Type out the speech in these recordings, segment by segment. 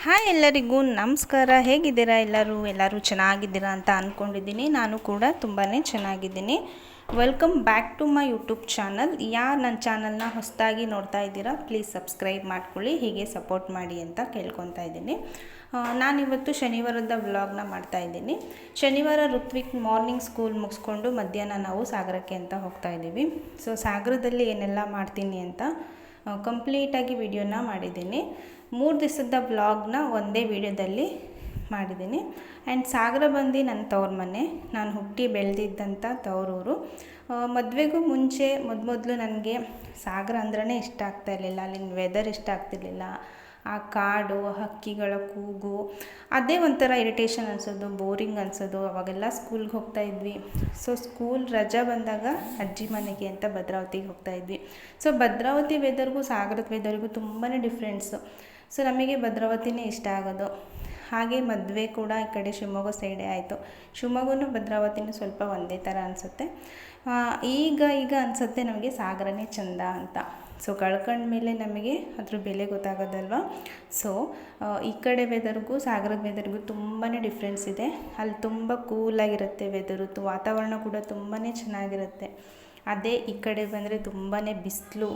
Hi ಎಲ್ಲರಿಗೂ ನಮಸ್ಕಾರ. ಹೇಗಿದ್ದೀರಾ ಎಲ್ಲರೂ ಚೆನ್ನಾಗಿದ್ದೀರಾ ಅಂತ ಅಂದ್ಕೊಂಡಿದ್ದೀನಿ. ನಾನು ಕೂಡ ತುಂಬಾ ಚೆನ್ನಾಗಿದ್ದೀನಿ. Welcome back to my YouTube channel. ಯಾರು ನನ್ನ ಚಾನಲ್ನ ಹೊಸದಾಗಿ ನೋಡ್ತಾ ಇದ್ದೀರಾ ಪ್ಲೀಸ್ ಸಬ್ಸ್ಕ್ರೈಬ್ ಮಾಡ್ಕೊಳ್ಳಿ, ಹೀಗೆ ಸಪೋರ್ಟ್ ಮಾಡಿ ಅಂತ ಕೇಳ್ಕೊತಾ ಇದ್ದೀನಿ. ನಾನಿವತ್ತು ಶನಿವಾರದ ವ್ಲಾಗ್ನ ಮಾಡ್ತಾಯಿದ್ದೀನಿ. ಶನಿವಾರ ಋತ್ವಿಕ್ ಮಾರ್ನಿಂಗ್ ಸ್ಕೂಲ್ ಮುಗಿಸ್ಕೊಂಡು ಮಧ್ಯಾಹ್ನ ನಾವು ಸಾಗರಕ್ಕೆ ಅಂತ ಹೋಗ್ತಾ ಇದ್ದೀವಿ. ಸೊ ಸಾಗರದಲ್ಲಿ ಏನೆಲ್ಲ ಮಾಡ್ತೀನಿ ಅಂತ ಕಂಪ್ಲೀಟಾಗಿ ವಿಡಿಯೋನ ಮಾಡಿದ್ದೀನಿ. 3 ದಿವಸದ ವ್ಲಾಗ್ನ ಒಂದೇ ವಿಡಿಯೋದಲ್ಲಿ ಮಾಡಿದ್ದೀನಿ. ಆ್ಯಂಡ್ ಸಾಗರ ಬಂದು ನನ್ನ ತವ್ರ ಮನೆ, ನಾನು ಹುಟ್ಟಿ ಬೆಳೆದಿದ್ದಂಥ ತವರೂರು. ಮದುವೆಗೂ ಮುಂಚೆ ಮೊದಲು ನನಗೆ ಸಾಗರ ಅಂದ್ರೇ ಇಷ್ಟ ಆಗ್ತಾಯಿರಲಿಲ್ಲ. ಅಲ್ಲಿನ ವೆದರ್ ಇಷ್ಟ ಆಗ್ತಿರ್ಲಿಲ್ಲ. ಆ ಕಾಡು, ಹಕ್ಕಿಗಳ ಕೂಗು, ಅದೇ ಒಂಥರ ಇರಿಟೇಷನ್ ಅನಿಸೋದು, ಬೋರಿಂಗ್ ಅನಿಸೋದು. ಅವಾಗೆಲ್ಲ ಸ್ಕೂಲ್ಗೆ ಹೋಗ್ತಾಯಿದ್ವಿ. ಸೊ ಸ್ಕೂಲ್ ರಜಾ ಬಂದಾಗ ಅಜ್ಜಿ ಮನೆಗೆ ಅಂತ ಭದ್ರಾವತಿಗೆ ಹೋಗ್ತಾಯಿದ್ವಿ. ಸೊ ಭದ್ರಾವತಿ ವೆದರ್ಗೂ ಸಾಗರದ ವೆದರ್ಗೂ ತುಂಬಾ ಡಿಫ್ರೆನ್ಸು. ಸೊ ನಮಗೆ ಭದ್ರಾವತಿನೇ ಇಷ್ಟ ಆಗೋದು. ಹಾಗೆ ಮದುವೆ ಕೂಡ ಈ ಕಡೆ ಶಿವಮೊಗ್ಗ ಸೈಡೇ ಆಯಿತು. ಶಿವಮೊಗ್ಗನೂ ಭದ್ರಾವತಿನೂ ಸ್ವಲ್ಪ ಒಂದೇ ಥರ ಅನಿಸುತ್ತೆ. ಈಗ ಅನಿಸುತ್ತೆ ನಮಗೆ ಸಾಗರನೇ ಚೆಂದ ಅಂತ. ಸೊ ಕಳ್ಕೊಂಡ್ಮೇಲೆ ನಮಗೆ ಅದ್ರ ಬೆಲೆ ಗೊತ್ತಾಗೋದಲ್ವ. ಸೊ ಈ ಕಡೆ ವೆದರ್ಗೂ ಸಾಗರದ ವೆದರ್ಗೂ ತುಂಬಾ ಡಿಫ್ರೆನ್ಸ್ ಇದೆ. ಅಲ್ಲಿ ತುಂಬ ಕೂಲಾಗಿರುತ್ತೆ ವೆದರು, ವಾತಾವರಣ ಕೂಡ ತುಂಬಾ ಚೆನ್ನಾಗಿರುತ್ತೆ. ಅದೇ ಈ ಕಡೆ ಬಂದರೆ ತುಂಬಾ ಬಿಸಿಲು.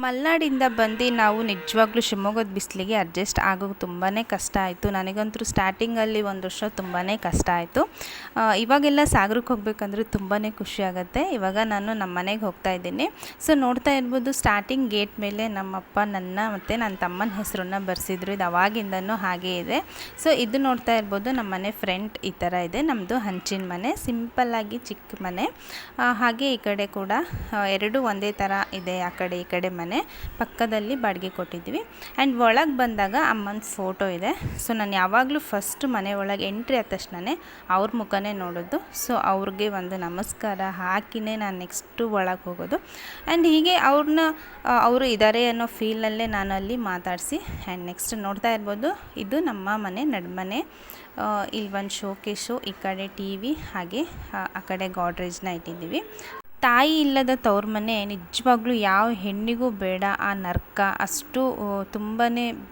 ಮಲೆನಾಡಿಂದ ಬಂದು ನಾವು ನಿಜವಾಗ್ಲೂ ಶಿವಮೊಗ್ಗದ ಬಿಸಿಲಿಗೆ ಅಡ್ಜಸ್ಟ್ ಆಗೋದು ತುಂಬಾ ಕಷ್ಟ ಆಯಿತು. ನನಗಂತೂ ಸ್ಟಾರ್ಟಿಂಗಲ್ಲಿ ಒಂದು ವರ್ಷ ತುಂಬಾ ಕಷ್ಟ ಆಯಿತು. ಇವಾಗೆಲ್ಲ ಸಾಗರಕ್ಕೆ ಹೋಗ್ಬೇಕಂದ್ರೆ ತುಂಬಾ ಖುಷಿಯಾಗತ್ತೆ. ಇವಾಗ ನಾನು ನಮ್ಮ ಮನೆಗೆ ಹೋಗ್ತಾ ಇದ್ದೀನಿ. ಸೊ ನೋಡ್ತಾ ಇರ್ಬೋದು, ಸ್ಟಾರ್ಟಿಂಗ್ ಗೇಟ್ ಮೇಲೆ ನಮ್ಮಪ್ಪ ನನ್ನ ಮತ್ತು ನನ್ನ ತಮ್ಮನ ಹೆಸರನ್ನ ಬರೆಸಿದ್ರು. ಇದು ಅವಾಗಿಂದನೂ ಹಾಗೇ ಇದೆ. ಸೊ ಇದು ನೋಡ್ತಾ ಇರ್ಬೋದು, ನಮ್ಮ ಮನೆ ಫ್ರಂಟ್ ಈ ಥರ ಇದೆ. ನಮ್ಮದು ಹಂಚಿನ ಮನೆ, ಸಿಂಪಲ್ಲಾಗಿ ಚಿಕ್ಕ ಮನೆ. ಹಾಗೆ ಈ ಕಡೆ ಕೂಡ ಎರಡೂ ಒಂದೇ ಥರ ಇದೆ. ಆ ಕಡೆ ಈ ಕಡೆ ಮನೆ ಪಕ್ಕದಲ್ಲಿ ಬಾಡಿಗೆ ಕೊಟ್ಟಿದ್ವಿ. ಆ್ಯಂಡ್ ಒಳಗೆ ಬಂದಾಗ ಅಮ್ಮನ ಫೋಟೋ ಇದೆ. ಸೊ ನಾನು ಯಾವಾಗಲೂ ಫಸ್ಟ್ ಮನೆ ಒಳಗೆ ಎಂಟ್ರಿ ಆದ ತಕ್ಷಣವೇ ಅವ್ರ ಮುಖನೇ ನೋಡೋದು. ಸೊ ಅವ್ರಿಗೆ ಒಂದು ನಮಸ್ಕಾರ ಹಾಕಿನೇ ನಾನು ನೆಕ್ಸ್ಟು ಒಳಗೆ ಹೋಗೋದು. ಆ್ಯಂಡ್ ಹೀಗೆ ಅವರು ಇದ್ದಾರೆ ಅನ್ನೋ ಫೀಲಲ್ಲೇ ನಾನು ಅಲ್ಲಿ ಮಾತಾಡಿಸಿ ಆ್ಯಂಡ್ ನೆಕ್ಸ್ಟ್ ನೋಡ್ತಾ ಇರ್ಬೋದು, ಇದು ನಮ್ಮ ಮನೆ ನಡುಮನೆ. ಇಲ್ಲಿ ಒಂದು ಶೋಕೇಶು, ಈ ಕಡೆ ಟಿ ವಿ, ಹಾಗೆ ಆ ಕಡೆ ಗಾಡ್ರೇಜ್ನ ಇಟ್ಟಿದ್ದೀವಿ. ತಾಯಿ ಇಲ್ಲದ ತವ್ರ ಮನೆ ನಿಜವಾಗ್ಲೂ ಯಾವ ಹೆಣ್ಣಿಗೂ ಬೇಡ. ಆ ನರ್ಕ ಅಷ್ಟು ತುಂಬಾ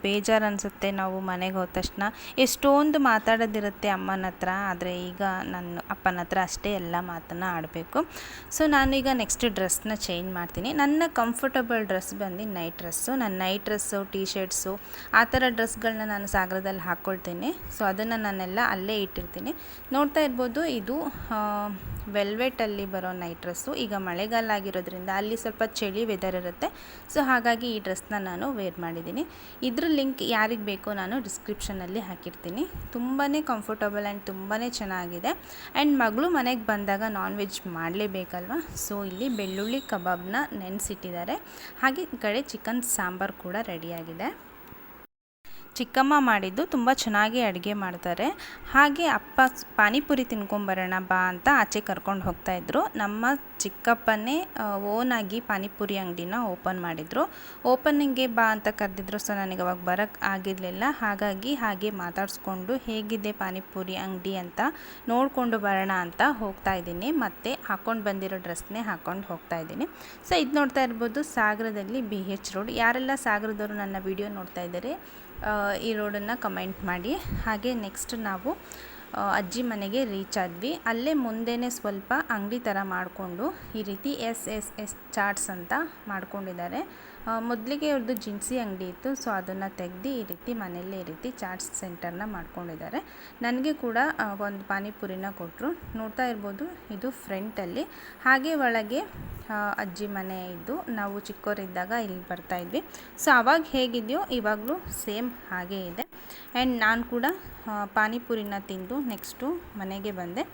ಬೇಜಾರು ಅನಿಸುತ್ತೆ. ನಾವು ಮನೆಗೆ ಹೋದ ತಕ್ಷಣ ಎಷ್ಟೊಂದು ಮಾತಾಡೋದಿರುತ್ತೆ ಅಮ್ಮನ ಹತ್ರ, ಆದರೆ ಈಗ ನನ್ನ ಅಪ್ಪನ ಹತ್ರ ಅಷ್ಟೇ ಎಲ್ಲ ಮಾತನ್ನು ಆಡಬೇಕು. ಸೊ ನಾನೀಗ ನೆಕ್ಸ್ಟ್ ಡ್ರೆಸ್ನ ಚೇಂಜ್ ಮಾಡ್ತೀನಿ. ನನ್ನ ಕಂಫರ್ಟಬಲ್ ಡ್ರೆಸ್ ಬಂದು ನೈಟ್ ಡ್ರೆಸ್ಸು. ನಾನು ನೈಟ್ ಡ್ರೆಸ್ಸು, ಟೀ ಶರ್ಟ್ಸು ಆ ಥರ ಡ್ರೆಸ್ಗಳನ್ನ ನಾನು ಸಾಗರದಲ್ಲಿ ಹಾಕ್ಕೊಳ್ತೀನಿ. ಸೊ ಅದನ್ನು ನಾನೆಲ್ಲ ಅಲ್ಲೇ ಇಟ್ಟಿರ್ತೀನಿ. ನೋಡ್ತಾ ಇರ್ಬೋದು, ಇದು ವೆಲ್ವೆಟಲ್ಲಿ ಬರೋ ನೈಟ್ ಡ್ರೆಸ್ಸು. ಈಗ ಮಳೆಗಾಲ ಆಗಿರೋದ್ರಿಂದ ಅಲ್ಲಿ ಸ್ವಲ್ಪ ಚಳಿ ವೆದರ್ ಇರುತ್ತೆ. ಸೊ ಹಾಗಾಗಿ ಈ ಡ್ರೆಸ್ನ ನಾನು ವೇರ್ ಮಾಡಿದ್ದೀನಿ. ಇದ್ರ ಲಿಂಕ್ ಯಾರಿಗೆ ಬೇಕೋ ನಾನು ಡಿಸ್ಕ್ರಿಪ್ಷನಲ್ಲಿ ಹಾಕಿರ್ತೀನಿ. ತುಂಬಾ ಕಂಫರ್ಟಬಲ್ ಆ್ಯಂಡ್ ತುಂಬಾ ಚೆನ್ನಾಗಿದೆ. ಆ್ಯಂಡ್ ಮಗಳು ಮನೆಗೆ ಬಂದಾಗ ನಾನ್ ವೆಜ್ ಮಾಡಲೇಬೇಕಲ್ವ. ಸೊ ಇಲ್ಲಿ ಬೆಳ್ಳುಳ್ಳಿ ಕಬಾಬ್ನ ನೆನೆಸಿಟ್ಟಿದ್ದಾರೆ. ಹಾಗೆ ಈ ಕಡೆ ಚಿಕನ್ ಸಾಂಬಾರು ಕೂಡ ರೆಡಿಯಾಗಿದೆ. ಚಿಕ್ಕಮ್ಮ ಮಾಡಿದ್ದು ತುಂಬ ಚೆನ್ನಾಗಿ ಅಡುಗೆ ಮಾಡ್ತಾರೆ. ಹಾಗೆ ಅಪ್ಪ ಪಾನಿಪುರಿ ತಿನ್ಕೊಂಬರೋಣ ಬಾ ಅಂತ ಆಚೆ ಕರ್ಕೊಂಡು ಹೋಗ್ತಾಯಿದ್ರು. ನಮ್ಮ ಚಿಕ್ಕಪ್ಪನೇ ಓನಾಗಿ ಪಾನಿಪುರಿ ಅಂಗಡಿನ ಓಪನ್ ಮಾಡಿದರು. ಓಪನಿಂಗ್ಗೆ ಬಾ ಅಂತ ಕರೆದಿದ್ರು. ಸೊ ನನಗೆ ಅವಾಗ ಬರೋಕ್ಕೆ ಆಗಿರಲಿಲ್ಲ. ಹಾಗಾಗಿ ಹಾಗೆ ಮಾತಾಡಿಸ್ಕೊಂಡು ಹೇಗಿದೆ ಪಾನಿಪುರಿ ಅಂಗಡಿ ಅಂತ ನೋಡಿಕೊಂಡು ಬರೋಣ ಅಂತ ಹೋಗ್ತಾ ಇದ್ದೀನಿ. ಮತ್ತು ಹಾಕ್ಕೊಂಡು ಬಂದಿರೋ ಡ್ರೆಸ್ನೇ ಹಾಕ್ಕೊಂಡು ಹೋಗ್ತಾ ಇದ್ದೀನಿ. ಸೊ ಇದು ನೋಡ್ತಾ ಇರ್ಬೋದು, ಸಾಗರದಲ್ಲಿ BH ರೋಡ್. ಯಾರೆಲ್ಲ ಸಾಗರದವರು ನನ್ನ ವಿಡಿಯೋ ನೋಡ್ತಾ ಇದ್ದಾರೆ ಈ ರೋಡನ್ನು ಕಮೆಂಟ್ ಮಾಡಿ. ಹಾಗೆ ನೆಕ್ಸ್ಟ್ ನಾವು ಅಜ್ಜಿ ಮನೆಗೆ ರೀಚ್ ಆದ್ವಿ. ಅಲ್ಲೇ ಮುಂದೆನೇ ಸ್ವಲ್ಪ ಅಂಗಡಿ ಥರ ಮಾಡಿಕೊಂಡು ಈ ರೀತಿ SSS ಚಾಟ್ಸ್ ಅಂತ ಮಾಡ್ಕೊಂಡಿದ್ದಾರೆ. ಮೊದಲಿಗೆ ಅವ್ರದ್ದು ಜಿನ್ಸಿ ಅಂಗಡಿ ಇತ್ತು. ಸೊ ಅದನ್ನು ತೆಗೆದು ಈ ರೀತಿ ಮನೆಯಲ್ಲೇ ಈ ರೀತಿ ಚಾಟ್ಸ್ ಸೆಂಟರ್ನ ಮಾಡ್ಕೊಂಡಿದ್ದಾರೆ. ನನಗೆ ಕೂಡ ಒಂದು ಪಾನಿಪುರಿನ ಕೊಟ್ಟರು. ನೋಡ್ತಾ ಇರ್ಬೋದು, ಇದು ಫ್ರಂಟಲ್ಲಿ. ಹಾಗೆ ಒಳಗೆ ಅಜ್ಜಿ ಮನೆ ಇದ್ದು ನಾವು ಚಿಕ್ಕವರಿದ್ದಾಗ ಇಲ್ಲಿ ಬರ್ತಾಯಿದ್ವಿ. ಸೊ ಆವಾಗ ಹೇಗಿದೆಯೋ ಇವಾಗಲೂ ಸೇಮ್ ಹಾಗೇ ಇದೆ. ಆ್ಯಂಡ್ ನಾನು ಕೂಡ ಪಾನಿಪುರಿನ ತಿಂದು ನೆಕ್ಸ್ಟು ಮನೆಗೆ ಬಂದೆ.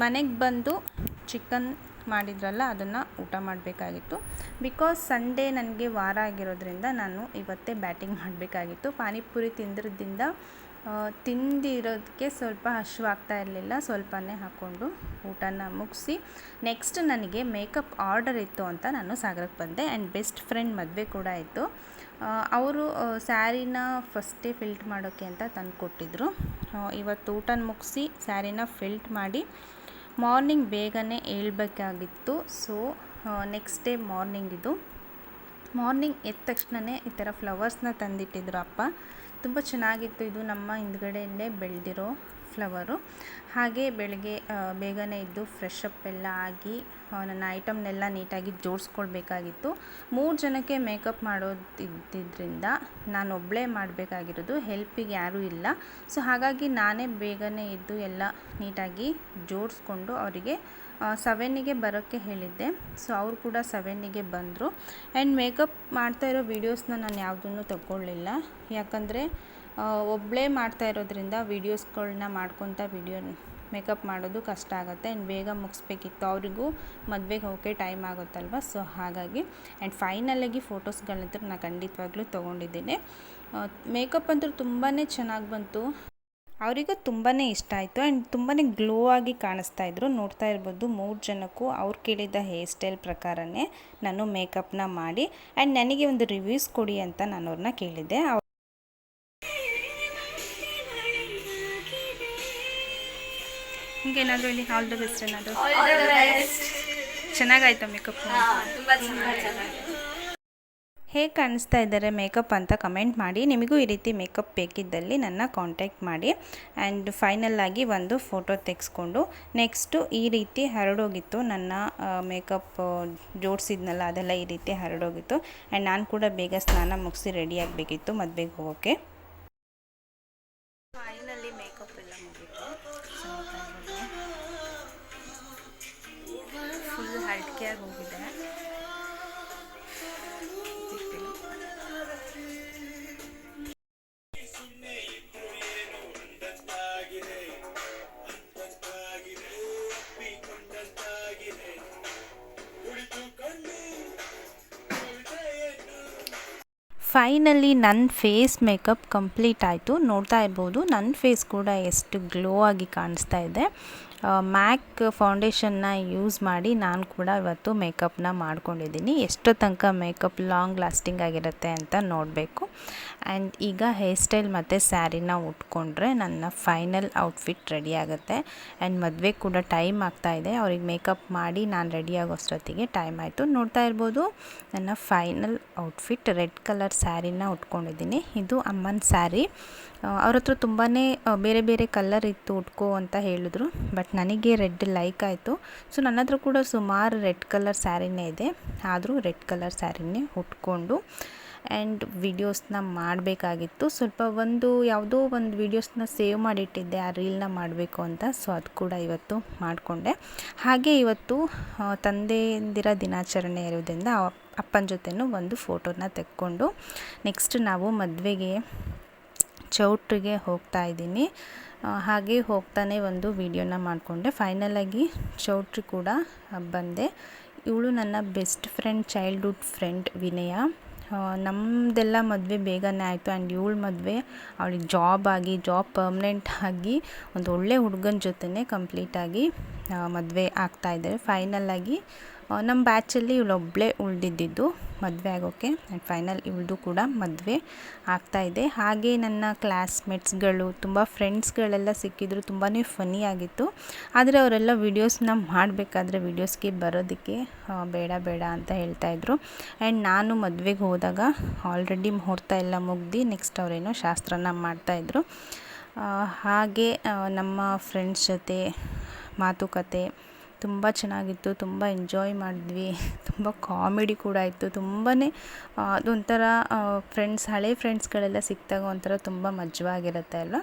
ಮನೆಗೆ ಬಂದು ಚಿಕನ್ ಮಾಡಿದ್ರಲ್ಲ ಅದನ್ನು ಊಟ ಮಾಡಬೇಕಾಗಿತ್ತು. ಬಿಕಾಸ್ ಸಂಡೇ ನನಗೆ ವಾರ ಆಗಿರೋದ್ರಿಂದ ನಾನು ಇವತ್ತೇ ಬ್ಯಾಟಿಂಗ್ ಮಾಡಬೇಕಾಗಿತ್ತು. ಪಾನಿಪುರಿ ತಿಂದಿರೋದಕ್ಕೆ ಸ್ವಲ್ಪ ಹಸಿವಾಗ್ತಾ ಇರಲಿಲ್ಲ. ಸ್ವಲ್ಪನೇ ಹಾಕ್ಕೊಂಡು ಊಟನ ಮುಗಿಸಿ ನೆಕ್ಸ್ಟ್ ನನಗೆ ಮೇಕಪ್ ಆರ್ಡರ್ ಇತ್ತು ಅಂತ ನಾನು ಸಾಗರಕ್ಕೆ ಬಂದೆ. ಆ್ಯಂಡ್ ಬೆಸ್ಟ್ ಫ್ರೆಂಡ್ ಮದುವೆ ಕೂಡ ಇತ್ತು. ಅವರು ಸ್ಯಾರಿನ ಫಸ್ಟೇ ಫಿಲ್ಟ್ ಮಾಡೋಕ್ಕೆ ಅಂತ ತಂದು ಕೊಟ್ಟಿದ್ದರು. ಇವತ್ತು ಊಟನ ಮುಗಿಸಿ ಸ್ಯಾರಿನ ಫಿಲ್ಟ್ ಮಾಡಿ ಮಾರ್ನಿಂಗ್ ಬೇಗನೆ ಏಳಬೇಕಾಗಿತ್ತು. ಸೊ ನೆಕ್ಸ್ಟ್ ಡೇ ಮಾರ್ನಿಂಗ್ ಇದು. ಮಾರ್ನಿಂಗ್ ಎದ್ದ ತಕ್ಷಣವೇ ಈ ಥರ ಫ್ಲವರ್ಸ್ನ ತಂದಿಟ್ಟಿದ್ರು ಅಪ್ಪ. ತುಂಬ ಚೆನ್ನಾಗಿತ್ತು. ಇದು ನಮ್ಮ ಹಿಂದ್ಗಡೆಯಲ್ಲೇ ಬೆಳೆದಿರೋ ಫ್ಲವರು. ಹಾಗೆ ಬೆಳಗ್ಗೆ ಬೇಗನೆ ಇದ್ದು ಫ್ರೆಶ್ ಅಪ್ ಎಲ್ಲ ಆಗಿ ನನ್ನ ಐಟಮ್ನೆಲ್ಲ ನೀಟಾಗಿ ಜೋಡಿಸ್ಕೊಳ್ಬೇಕಾಗಿತ್ತು. 3 ಜನಕ್ಕೆ ಮೇಕಪ್ ಮಾಡೋದಿದ್ದರಿಂದ ನಾನೊಬ್ಬಳೇ ಮಾಡಬೇಕಾಗಿರೋದು, ಹೆಲ್ಪಿಗೆ ಯಾರೂ ಇಲ್ಲ. ಸೊ ಹಾಗಾಗಿ ನಾನೇ ಬೇಗನೆ ಇದ್ದು ಎಲ್ಲ ನೀಟಾಗಿ ಜೋಡಿಸ್ಕೊಂಡು ಅವರಿಗೆ 7ಗೆ ಬರೋಕ್ಕೆ ಹೇಳಿದ್ದೆ. ಸೊ ಅವರು ಕೂಡ 7ಗೆ ಬಂದರು. ಆ್ಯಂಡ್ ಮೇಕಪ್ ಮಾಡ್ತಾ ಇರೋ ವೀಡಿಯೋಸ್ನ ನಾನು ಯಾವುದನ್ನು ತಗೊಳ್ಳಿಲ್ಲ, ಯಾಕಂದರೆ ಒಬ್ಬಳೇ ಮಾಡ್ತಾ ಇರೋದ್ರಿಂದ ವೀಡಿಯೋಸ್ಗಳನ್ನ ಮಾಡ್ಕೊತ ಮೇಕಪ್ ಮಾಡೋದು ಕಷ್ಟ ಆಗುತ್ತೆ. ಆ್ಯಂಡ್ ಬೇಗ ಮುಗಿಸ್ಬೇಕಿತ್ತು, ಅವರಿಗೂ ಮದುವೆಗೆ ಹೋಗೋಕ್ಕೆ ಟೈಮ್ ಆಗುತ್ತಲ್ವ. ಸೊ ಹಾಗಾಗಿ ಆ್ಯಂಡ್ ಫೈನಲಾಗಿ ಫೋಟೋಸ್ಗಳಂತೂ ನಾನು ಖಂಡಿತವಾಗ್ಲೂ ತೊಗೊಂಡಿದ್ದೀನಿ. ಮೇಕಪ್ ಅಂತೂ ತುಂಬಾ ಚೆನ್ನಾಗಿ ಬಂತು. ಅವರಿಗೂ ತುಂಬಾ ಇಷ್ಟ ಆಯಿತು. ಆ್ಯಂಡ್ ತುಂಬಾ ಗ್ಲೋ ಆಗಿ ಕಾಣಿಸ್ತಾ ಇದ್ರು. ನೋಡ್ತಾ ಇರ್ಬೋದು 3 ಜನಕ್ಕೂ ಅವ್ರು ಕೇಳಿದ ಹೇರ್ ಸ್ಟೈಲ್ ಪ್ರಕಾರನೇ ನಾನು ಮೇಕಪ್ನ ಮಾಡಿ ಆ್ಯಂಡ್ ನನಗೆ ಒಂದು ರಿವ್ಯೂಸ್ ಕೊಡಿ ಅಂತ ನಾನು ಅವ್ರನ್ನ ಕೇಳಿದ್ದೆ. ಹಿಂಗೇನಾದರೂ ಇಲ್ಲಿ ಆಲ್ ದ ಬೆಸ್ಟ್ ಏನಾದರೂ ಚೆನ್ನಾಗಾಯ್ತಾ ಮೇಕಪ್? ಹೇಗೆ ಕಾಣಿಸ್ತಾ ಇದ್ದಾರೆ ಮೇಕಪ್ ಅಂತ ಕಮೆಂಟ್ ಮಾಡಿ. ನಿಮಗೂ ಈ ರೀತಿ ಮೇಕಪ್ ಬೇಕಿದ್ದಲ್ಲಿ ನನ್ನ ಕಾಂಟ್ಯಾಕ್ಟ್ ಮಾಡಿ. ಆ್ಯಂಡ್ ಫೈನಲ್ಲಾಗಿ ಒಂದು ಫೋಟೋ ತೆಗೆಸ್ಕೊಂಡು ನೆಕ್ಸ್ಟು ಈ ರೀತಿ ಹರಡೋಗಿತ್ತು ನನ್ನ ಮೇಕಪ್ ಜೋಡಿಸಿದ್ನಲ್ಲ, ಅದೆಲ್ಲ ಈ ರೀತಿ ಹರಡೋಗಿತ್ತು. ಆ್ಯಂಡ್ ನಾನು ಕೂಡ ಬೇಗ ಸ್ನಾನ ಮುಗಿಸಿ ರೆಡಿ ಆಗಬೇಕಿತ್ತು ಮದುವೆಗೆ ಹೋಗೋಕ್ಕೆ. ಫೈನಲಿ ಮೇಕಪ್ ಎಲ್ಲ ಮುಗೀತು. ಫುಲ್ ಹರಟಿಕೆಯಾಗಿ ಹೋಗಿದೆ. ಫೈನಲಿ ನನ್ನ ಫೇಸ್ ಮೇಕಪ್ ಕಂಪ್ಲೀಟ್ ಆಯಿತು. ನೋಡ್ತಾ ಇರ್ಬೋದು ನನ್ನ ಫೇಸ್ ಕೂಡ ಎಷ್ಟು ಗ್ಲೋ ಆಗಿ ಕಾಣಿಸ್ತಾ ಇದೆ. ಮ್ಯಾಕ್ ಫೌಂಡೇಶನ್ನ ಯೂಸ್ ಮಾಡಿ ನಾನು ಕೂಡ ಇವತ್ತು ಮೇಕಪ್ನ ಮಾಡ್ಕೊಂಡಿದ್ದೀನಿ. ಎಷ್ಟೋ ತನಕ ಮೇಕಪ್ ಲಾಂಗ್ ಲಾಸ್ಟಿಂಗ್ ಆಗಿರುತ್ತೆ ಅಂತ ನೋಡಬೇಕು. ಆ್ಯಂಡ್ ಈಗ ಹೇರ್ ಸ್ಟೈಲ್ ಮತ್ತು ಸ್ಯಾರಿನ ಉಟ್ಕೊಂಡ್ರೆ ನನ್ನ ಫೈನಲ್ ಔಟ್ಫಿಟ್ ರೆಡಿ ಆಗುತ್ತೆ. ಆ್ಯಂಡ್ ಮದುವೆ ಕೂಡ ಟೈಮ್ ಆಗ್ತಾಯಿದೆ. ಅವ್ರಿಗೆ ಮೇಕಪ್ ಮಾಡಿ ನಾನು ರೆಡಿ ಆಗೋಷ್ಟೊತ್ತಿಗೆ ಟೈಮ್ ಆಯಿತು. ನೋಡ್ತಾ ಇರ್ಬೋದು ನನ್ನ ಫೈನಲ್ ಔಟ್ಫಿಟ್ ರೆಡ್ ಕಲರ್ ಸ್ಯಾರಿನ ಉಟ್ಕೊಂಡಿದ್ದೀನಿ. ಇದು ಅಮ್ಮನ ಸ್ಯಾರಿ. ಅವ್ರ ಹತ್ರ ತುಂಬಾ ಬೇರೆ ಬೇರೆ ಕಲರ್ ಇತ್ತು ಉಟ್ಕೋ ಅಂತ ಹೇಳಿದ್ರು, ಬಟ್ ನನಗೆ ರೆಡ್ ಲೈಕ್ ಆಯಿತು. ಸೊ ನನ್ನ ಹತ್ರ ಕೂಡ ಸುಮಾರು ರೆಡ್ ಕಲರ್ ಸ್ಯಾರಿನೇ ಇದೆ, ಆದರೂ ರೆಡ್ ಕಲರ್ ಸ್ಯಾರಿನೇ ಉಟ್ಕೊಂಡು ಆ್ಯಂಡ್ ವಿಡಿಯೋಸ್ನ ಮಾಡಬೇಕಾಗಿತ್ತು. ಸ್ವಲ್ಪ ಯಾವುದೋ ಒಂದು ವೀಡಿಯೋಸ್ನ ಸೇವ್ ಮಾಡಿಟ್ಟಿದ್ದೆ, ಆ ರೀಲ್ನ ಮಾಡಬೇಕು ಅಂತ. ಸೊ ಅದು ಕೂಡ ಇವತ್ತು ಮಾಡಿಕೊಂಡೆ. ಹಾಗೆ ಇವತ್ತು ತಂದೆಯಂದಿರ ದಿನಾಚರಣೆ ಇರೋದ್ರಿಂದ ಅಪ್ಪನ ಜೊತೆನೂ ಒಂದು ಫೋಟೋನ ತೆಕ್ಕೊಂಡು ನೆಕ್ಸ್ಟ್ ನಾವು ಮದುವೆಗೆ ಚೌಟ್ರಿಗೆ ಹೋಗ್ತಾ ಇದ್ದೀನಿ. ಹಾಗೆ ಹೋಗ್ತಾನೆ ಒಂದು ವಿಡಿಯೋನ ಮಾಡಿಕೊಂಡೆ. ಫೈನಲಾಗಿ ಚೌಟ್ರಿ ಕೂಡ ಬಂದೆ. ಇವಳು ನನ್ನ ಬೆಸ್ಟ್ ಫ್ರೆಂಡ್, ಚೈಲ್ಡ್ಹುಡ್ ಫ್ರೆಂಡ್ ವಿನಯ. ನಮ್ಮದೆಲ್ಲ ಮದುವೆ ಬೇಗನೆ ಆಯಿತು. ಆ್ಯಂಡ್ ಇವಳ ಮದುವೆ ಅವಳಿಗೆ ಜಾಬ್ ಪರ್ಮನೆಂಟ್ ಆಗಿ ಒಂದು ಒಳ್ಳೆ ಹುಡುಗನ ಜೊತೆನೇ ಕಂಪ್ಲೀಟಾಗಿ ಮದುವೆ ಆಗ್ತಾಯಿದ್ದಾರೆ. ಫೈನಲಾಗಿ ನಮ್ಮ ಬ್ಯಾಚಲ್ಲಿ ಇವಳೊಬ್ಬಳೇ ಉಳಿದಿದ್ದು ಮದುವೆ ಆಗೋಕ್ಕೆ. ಆ್ಯಂಡ್ ಫೈನಲ್ ಇವಳದು ಕೂಡ ಮದುವೆ ಆಗ್ತಾಯಿದೆ. ಹಾಗೆ ನನ್ನ ಕ್ಲಾಸ್ಮೇಟ್ಸ್ಗಳು ತುಂಬ ಫ್ರೆಂಡ್ಸ್ಗಳೆಲ್ಲ ಸಿಕ್ಕಿದ್ರು. ತುಂಬಾ ಫನ್ನಿ ಆಗಿತ್ತು. ಆದರೆ ಅವರೆಲ್ಲ ವೀಡಿಯೋಸ್ನ ಮಾಡಬೇಕಾದ್ರೆ ವೀಡಿಯೋಸ್ಗೆ ಬರೋದಕ್ಕೆ ಬೇಡ ಅಂತ ಹೇಳ್ತಾಯಿದ್ರು. ಆ್ಯಂಡ್ ನಾನು ಮದುವೆಗೆ ಹೋದಾಗ ಆಲ್ರೆಡಿ ಮುಹೂರ್ತ ಎಲ್ಲ ಮುಗ್ದು ನೆಕ್ಸ್ಟ್ ಅವರೇನೋ ಶಾಸ್ತ್ರನ ಮಾಡ್ತಾಯಿದ್ರು. ಹಾಗೆ ನಮ್ಮ ಫ್ರೆಂಡ್ಸ್ ಜೊತೆ ಮಾತುಕತೆ ತುಂಬ ಚೆನ್ನಾಗಿತ್ತು. ತುಂಬ ಎಂಜಾಯ್ ಮಾಡಿದ್ವಿ. ತುಂಬ ಕಾಮಿಡಿ ಕೂಡ ಇತ್ತು. ತುಂಬಾ ಅದೊಂಥರ ಹಳೆ ಫ್ರೆಂಡ್ಸ್ಗಳೆಲ್ಲ ಸಿಕ್ಕಿದಾಗ ಒಂಥರ ತುಂಬ ಮಜವಾಗಿರುತ್ತೆ ಅಲ್ವ.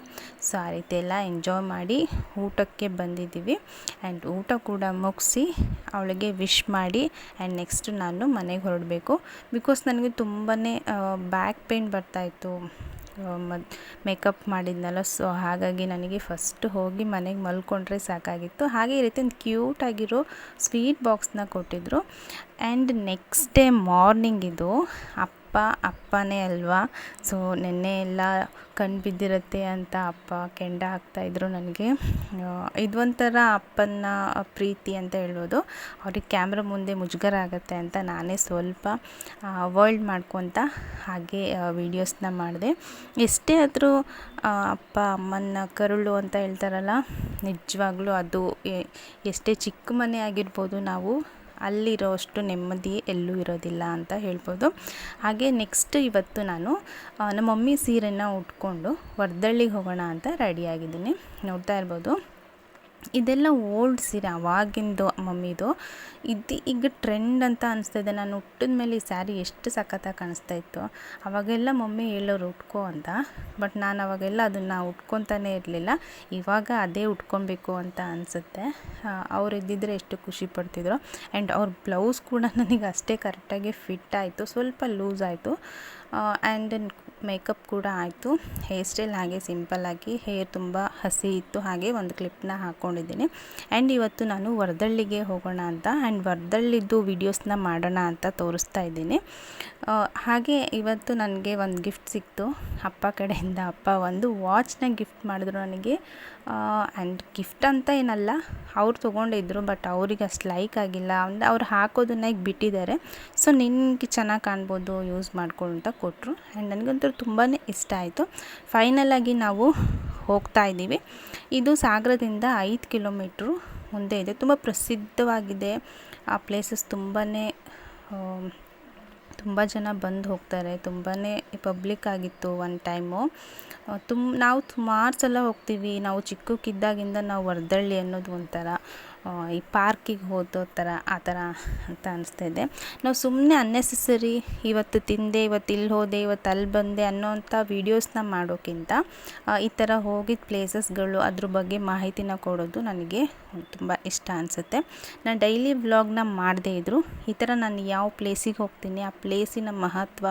ಸೊ ಆ ರೀತಿ ಎಲ್ಲ ಎಂಜಾಯ್ ಮಾಡಿ ಊಟಕ್ಕೆ ಬಂದಿದ್ದೀವಿ. ಆ್ಯಂಡ್ ಊಟ ಕೂಡ ಮುಗಿಸಿ ಅವಳಿಗೆ ವಿಶ್ ಮಾಡಿ ಆ್ಯಂಡ್ ನೆಕ್ಸ್ಟ್ ನಾನು ಮನೆಗೆ ಹೊರಡಬೇಕು. ಬಿಕಾಸ್ ನನಗೆ ತುಂಬಾ ಬ್ಯಾಕ್ ಪೇಯ್ನ್ ಬರ್ತಾಯಿತ್ತು ಮೇಕಪ್ ಮಾಡಿದ್ನಲ್ಲ. ಸೊ ಹಾಗಾಗಿ ನನಗೆ ಫಸ್ಟ್ ಹೋಗಿ ಮನೆಗೆ ಮಲ್ಕೊಂಡ್ರೆ ಸಾಕಾಗಿತ್ತು. ಹಾಗೆ ಈ ರೀತಿ ಒಂದು ಕ್ಯೂಟಾಗಿರೋ ಸ್ವೀಟ್ ಬಾಕ್ಸ್ನ ಕೊಟ್ಟಿದ್ದರು. ಆ್ಯಂಡ್ ನೆಕ್ಸ್ಟ್ ಡೇ ಮಾರ್ನಿಂಗ್ ಇದು ಅಪ್ಪನೇ ಅಲ್ವಾ. ಸೊ ನೆನ್ನೆ ಎಲ್ಲ ಕಣ್ಣು ಬಿದ್ದಿರುತ್ತೆ ಅಂತ ಅಪ್ಪ ಕೆಂಡ ಹಾಕ್ತಾಯಿದ್ರು ನನಗೆ. ಇದೊಂಥರ ಅಪ್ಪನ ಪ್ರೀತಿ ಅಂತ ಹೇಳ್ಬೋದು. ಅವ್ರಿಗೆ ಕ್ಯಾಮ್ರಾ ಮುಂದೆ ಮುಜುಗರ ಆಗುತ್ತೆ ಅಂತ ನಾನೇ ಸ್ವಲ್ಪ ಅವಾಯ್ಡ್ ಮಾಡ್ಕೊತ ಹಾಗೆ ವೀಡಿಯೋಸ್ನ ಮಾಡಿದೆ. ಎಷ್ಟೇ ಆದರೂ ಅಪ್ಪ ಅಮ್ಮನ ಕರುಳು ಅಂತ ಹೇಳ್ತಾರಲ್ಲ, ನಿಜವಾಗ್ಲೂ ಅದು ಎಷ್ಟೇ ಚಿಕ್ಕ ಮನೆ ಆಗಿರ್ಬೋದು, ನಾವು ಅಲ್ಲಿರೋಷ್ಟು ನೆಮ್ಮದಿ ಎಲ್ಲೂ ಇರೋದಿಲ್ಲ ಅಂತ ಹೇಳ್ಬೋದು. ಹಾಗೆ ನೆಕ್ಸ್ಟ್ ಇವತ್ತು ನಾನು ನಮ್ಮ ಮಮ್ಮಿ ಸೀರೆನ ಉಟ್ಕೊಂಡು ವರ್ದಳ್ಳಿಗೆ ಹೋಗೋಣ ಅಂತ ರೆಡಿಯಾಗಿದ್ದೀನಿ. ನೋಡ್ತಾ ಇರ್ಬೋದು, ಇದೆಲ್ಲ ಓಲ್ಡ್ ಸೀರೆ ಅವಾಗಿಂದು ಮಮ್ಮಿದು. ಇದು ಈಗ ಟ್ರೆಂಡ್ ಅಂತ ಅನಿಸ್ತಾಯಿದೆ. ನಾನು ಉಟ್ಟಿದ ಮೇಲೆ ಈ ಸ್ಯಾರಿ ಎಷ್ಟು ಸಖತ್ತಾಗಿ ಕಾಣಿಸ್ತಾ ಇತ್ತು. ಅವಾಗೆಲ್ಲ ಮಮ್ಮಿ ಹೇಳೋರು ಉಟ್ಕೋ ಅಂತ, ಬಟ್ ನಾನು ಅವಾಗೆಲ್ಲ ಅದನ್ನು ಉಟ್ಕೊತಾನೇ ಇರಲಿಲ್ಲ. ಇವಾಗ ಅದೇ ಉಟ್ಕೊಬೇಕು ಅಂತ ಅನಿಸುತ್ತೆ. ಅವ್ರು ಇದ್ದಿದ್ರೆ ಎಷ್ಟು ಖುಷಿ ಪಡ್ತಿದ್ರು. ಆ್ಯಂಡ್ ಅವ್ರ ಬ್ಲೌಸ್ ಕೂಡ ನನಗೆ ಅಷ್ಟೇ ಕರೆಕ್ಟಾಗಿ ಫಿಟ್ ಆಯಿತು, ಸ್ವಲ್ಪ ಲೂಸ್ ಆಯಿತು. ಆ್ಯಂಡ್ ಮೇಕಪ್ ಕೂಡ ಆಯಿತು. ಹೇರ್ ಸ್ಟೈಲ್ ಹಾಗೆ ಸಿಂಪಲ್ಲಾಗಿ, ಹೇರ್ ತುಂಬ ಹಸಿ ಇತ್ತು, ಹಾಗೆ ಒಂದು ಕ್ಲಿಪ್ನ ಹಾಕ್ಕೊಂಡಿದ್ದೀನಿ. ಆ್ಯಂಡ್ ಇವತ್ತು ನಾನು ವರ್ದಳ್ಳಿಗೆ ಹೋಗೋಣ ಅಂತ ಆ್ಯಂಡ್ ವರ್ದಳ್ಳಿದ್ದು ವೀಡಿಯೋಸ್ನ ಮಾಡೋಣ ಅಂತ ತೋರಿಸ್ತಾ ಇದ್ದೀನಿ. ಹಾಗೆ ಇವತ್ತು ನನಗೆ ಒಂದು ಗಿಫ್ಟ್ ಸಿಕ್ತು ಅಪ್ಪ ಕಡೆಯಿಂದ. ಅಪ್ಪ ಒಂದು ವಾಚ್ನ ಗಿಫ್ಟ್ ಮಾಡಿದ್ರು ನನಗೆ. ಆ್ಯಂಡ್ ಗಿಫ್ಟ್ ಅಂತ ಏನಲ್ಲ, ಅವ್ರು ತೊಗೊಂಡಿದ್ರು, ಬಟ್ ಅವ್ರಿಗೆ ಅಷ್ಟು ಲೈಕ್ ಆಗಿಲ್ಲ. ಅಂದರೆ ಅವ್ರು ಹಾಕೋದನ್ನ ಈಗ ಬಿಟ್ಟಿದ್ದಾರೆ. ಸೊ ನಿನಗೆ ಚೆನ್ನಾಗಿ ಕಾಣ್ಬೋದು, ಯೂಸ್ ಮಾಡ್ಕೊಂಡು ಅಂತ ಕೊಟ್ಟರು. ಆ್ಯಂಡ್ ನನಗಂತೂ ತುಂಬಾ ಇಷ್ಟ ಆಯಿತು. ಫೈನಲಾಗಿ ನಾವು ಹೋಗ್ತಾ ಇದ್ದೀವಿ. ಇದು ಸಾಗರದಿಂದ 5 ಕಿಲೋಮೀಟ್ರು ಮುಂದೆ ಇದೆ. ತುಂಬ ಪ್ರಸಿದ್ಧವಾಗಿದೆ ಆ ಪ್ಲೇಸಸ್. ತುಂಬ ಜನ ಬಂದು ಹೋಗ್ತಾರೆ. ತುಂಬಾ ಪಬ್ಲಿಕ್ ಆಗಿತ್ತು ಒಂದು ಟೈಮು. ನಾವು ಸುಮಾರು ಸಲ ಹೋಗ್ತೀವಿ. ನಾವು ಚಿಕ್ಕಕ್ಕಿದ್ದಾಗಿಂದ ನಾವು ವರ್ದಳ್ಳಿ ಅನ್ನೋದು ಒಂಥರ ಈ ಪಾರ್ಕಿಗೆ ಹೋದೋ ಥರ ಆ ಥರ ಅಂತ ಅನಿಸ್ತಾಯಿದೆ. ನಾವು ಸುಮ್ಮನೆ ಅನ್ನೆಸೆಸರಿ ಇವತ್ತು ತಿಂದೆ, ಇವತ್ತು ಇಲ್ಲಿ ಹೋದೆ, ಇವತ್ತು ಅಲ್ಲಿ ಬಂದೆ ಅನ್ನೋವಂಥ ವೀಡಿಯೋಸ್ನ ಮಾಡೋಕ್ಕಿಂತ ಈ ಥರ ಹೋಗಿದ್ದ ಪ್ಲೇಸಸ್ಗಳು ಅದ್ರ ಬಗ್ಗೆ ಮಾಹಿತಿನ ಕೊಡೋದು ನನಗೆ ತುಂಬ ಇಷ್ಟ ಅನಿಸುತ್ತೆ. ನಾನು ಡೈಲಿ ವ್ಲಾಗ್ನ ಮಾಡದೇ ಇದ್ದರೂ ಈ ಥರ ನಾನು ಯಾವ ಪ್ಲೇಸಿಗೆ ಹೋಗ್ತೀನಿ, ಆ ಪ್ಲೇಸಿನ ಮಹತ್ವ